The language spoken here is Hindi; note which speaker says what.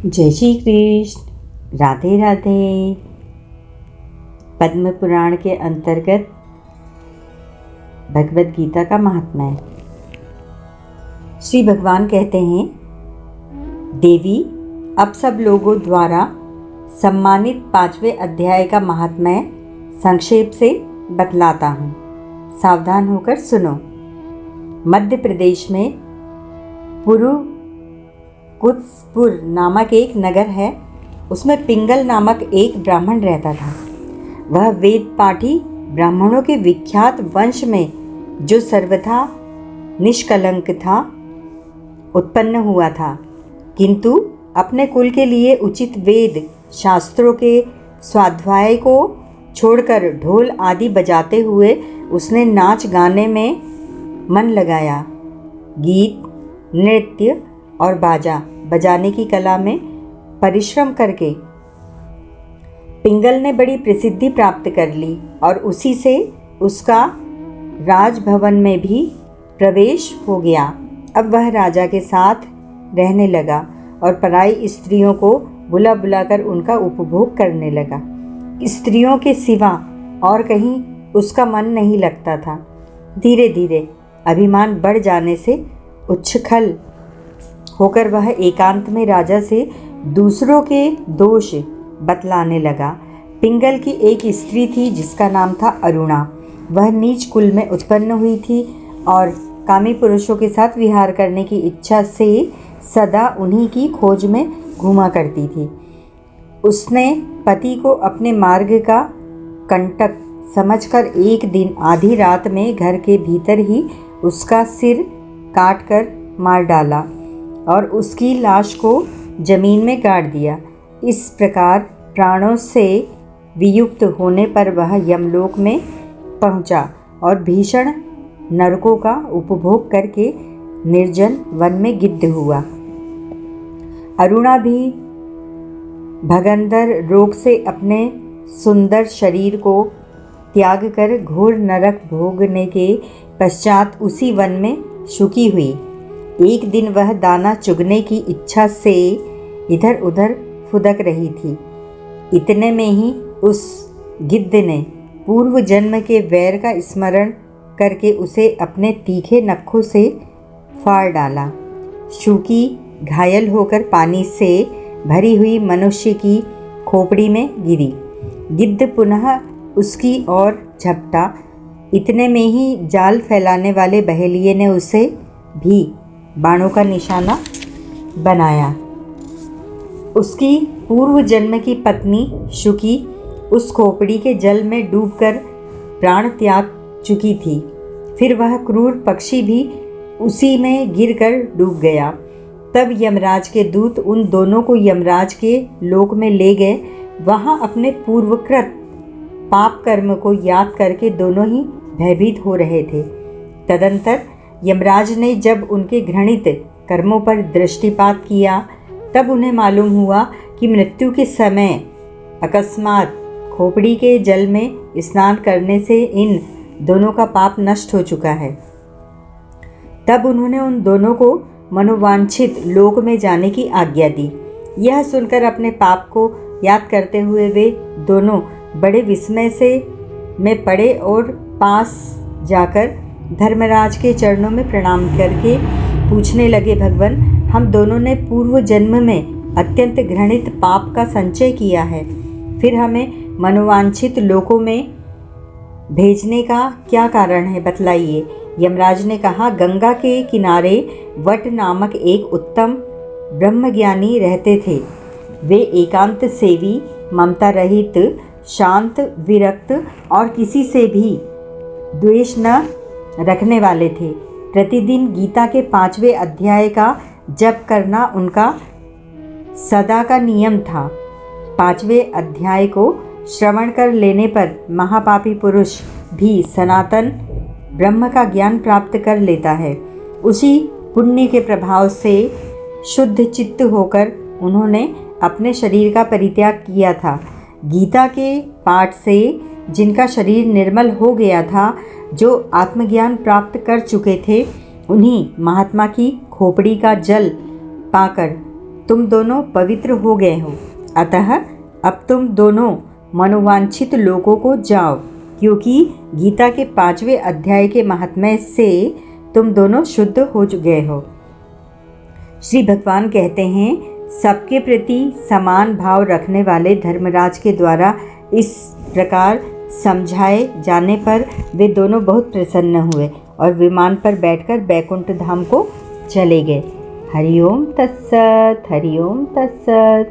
Speaker 1: जय श्री कृष्ण, राधे राधे। पद्म पुराण के अंतर्गत भगवद गीता का महात्म्य। श्री भगवान कहते हैं, देवी, अब सब लोगों द्वारा सम्मानित 5वें अध्याय का महात्म्य संक्षेप से बतलाता हूँ। सावधान होकर सुनो। मध्य प्रदेश में कुत्सपुर नामक एक नगर है। उसमें पिंगल नामक एक ब्राह्मण रहता था। वह वेद पाठी ब्राह्मणों के विख्यात वंश में, जो सर्वथा निष्कलंक था, उत्पन्न हुआ था। किंतु अपने कुल के लिए उचित वेद शास्त्रों के स्वाध्याय को छोड़कर ढोल आदि बजाते हुए उसने नाच गाने में मन लगाया। गीत, नृत्य और बाजा बजाने की कला में परिश्रम करके पिंगल ने बड़ी प्रसिद्धि प्राप्त कर ली और उसी से उसका राजभवन में भी प्रवेश हो गया। अब वह राजा के साथ रहने लगा और पराई स्त्रियों को बुला बुलाकर उनका उपभोग करने लगा। स्त्रियों के सिवा और कहीं उसका मन नहीं लगता था। धीरे धीरे अभिमान बढ़ जाने से उच्छृंखल होकर वह एकांत में राजा से दूसरों के दोष बतलाने लगा। पिंगल की एक स्त्री थी जिसका नाम था अरुणा। वह नीच कुल में उत्पन्न हुई थी और कामी पुरुषों के साथ विहार करने की इच्छा से सदा उन्हीं की खोज में घूमा करती थी। उसने पति को अपने मार्ग का कंटक समझकर एक दिन आधी रात में घर के भीतर ही उसका सिर काट कर मार डाला और उसकी लाश को जमीन में गाड़ दिया। इस प्रकार प्राणों से वियुक्त होने पर वह यमलोक में पहुंचा और भीषण नरकों का उपभोग करके निर्जन वन में गिद्ध हुआ। अरुणा भी भगंदर रोग से अपने सुंदर शरीर को त्याग कर घोर नरक भोगने के पश्चात उसी वन में शुकी हुई। एक दिन वह दाना चुगने की इच्छा से इधर उधर फुदक रही थी। इतने में ही उस गिद्ध ने पूर्व जन्म के वैर का स्मरण करके उसे अपने तीखे नखों से फाड़ डाला। शुकी घायल होकर पानी से भरी हुई मनुष्य की खोपड़ी में गिरी। गिद्ध पुनः उसकी ओर झपटा। इतने में ही जाल फैलाने वाले बहेलिये ने उसे भी बाणों का निशाना बनाया। उसकी पूर्व जन्म की पत्नी शुकी उस खोपड़ी के जल में डूबकर प्राण त्याग चुकी थी। फिर वह क्रूर पक्षी भी उसी में गिरकर डूब गया। तब यमराज के दूत उन दोनों को यमराज के लोक में ले गए। वहाँ अपने पूर्वकृत पाप कर्म को याद करके दोनों ही भयभीत हो रहे थे। तदंतर यमराज ने जब उनके घृणित कर्मों पर दृष्टिपात किया, तब उन्हें मालूम हुआ कि मृत्यु के समय अकस्मात खोपड़ी के जल में स्नान करने से इन दोनों का पाप नष्ट हो चुका है। तब उन्होंने उन दोनों को मनोवांछित लोक में जाने की आज्ञा दी। यह सुनकर अपने पाप को याद करते हुए वे दोनों बड़े विस्मय में पड़े और पास जाकर धर्मराज के चरणों में प्रणाम करके पूछने लगे, भगवान, हम दोनों ने पूर्व जन्म में अत्यंत घृणित पाप का संचय किया है। फिर हमें मनोवांछित लोकों में भेजने का क्या कारण है, बतलाइए। यमराज ने कहा, गंगा के किनारे वट नामक एक उत्तम ब्रह्मज्ञानी रहते थे। वे एकांत सेवी, ममता रहित, शांत, विरक्त और किसी से भी द्वेष न रखने वाले थे। प्रतिदिन गीता के 5वें अध्याय का जप करना उनका सदा का नियम था। 5वें अध्याय को श्रवण कर लेने पर महापापी पुरुष भी सनातन ब्रह्म का ज्ञान प्राप्त कर लेता है। उसी पुण्य के प्रभाव से शुद्ध चित्त होकर उन्होंने अपने शरीर का परित्याग किया था। गीता के पाठ से जिनका शरीर निर्मल हो गया था, जो आत्मज्ञान प्राप्त कर चुके थे, उन्हीं महात्मा की खोपड़ी का जल पाकर तुम दोनों पवित्र हो गए हो, अतः अब तुम दोनों मनोवांछित लोकों को जाओ, क्योंकि गीता के 5वें अध्याय के महात्म्य से तुम दोनों शुद्ध हो गए हो। श्री भगवान कहते हैं, सबके प्रति समान भाव रखने वाले धर्मराज के द्वारा इस प्रकार समझाए जाने पर वे दोनों बहुत प्रसन्न हुए और विमान पर बैठकर बैकुंठ धाम को चले गए। हरि ओम तत्सत, हरि ओम तत्सत।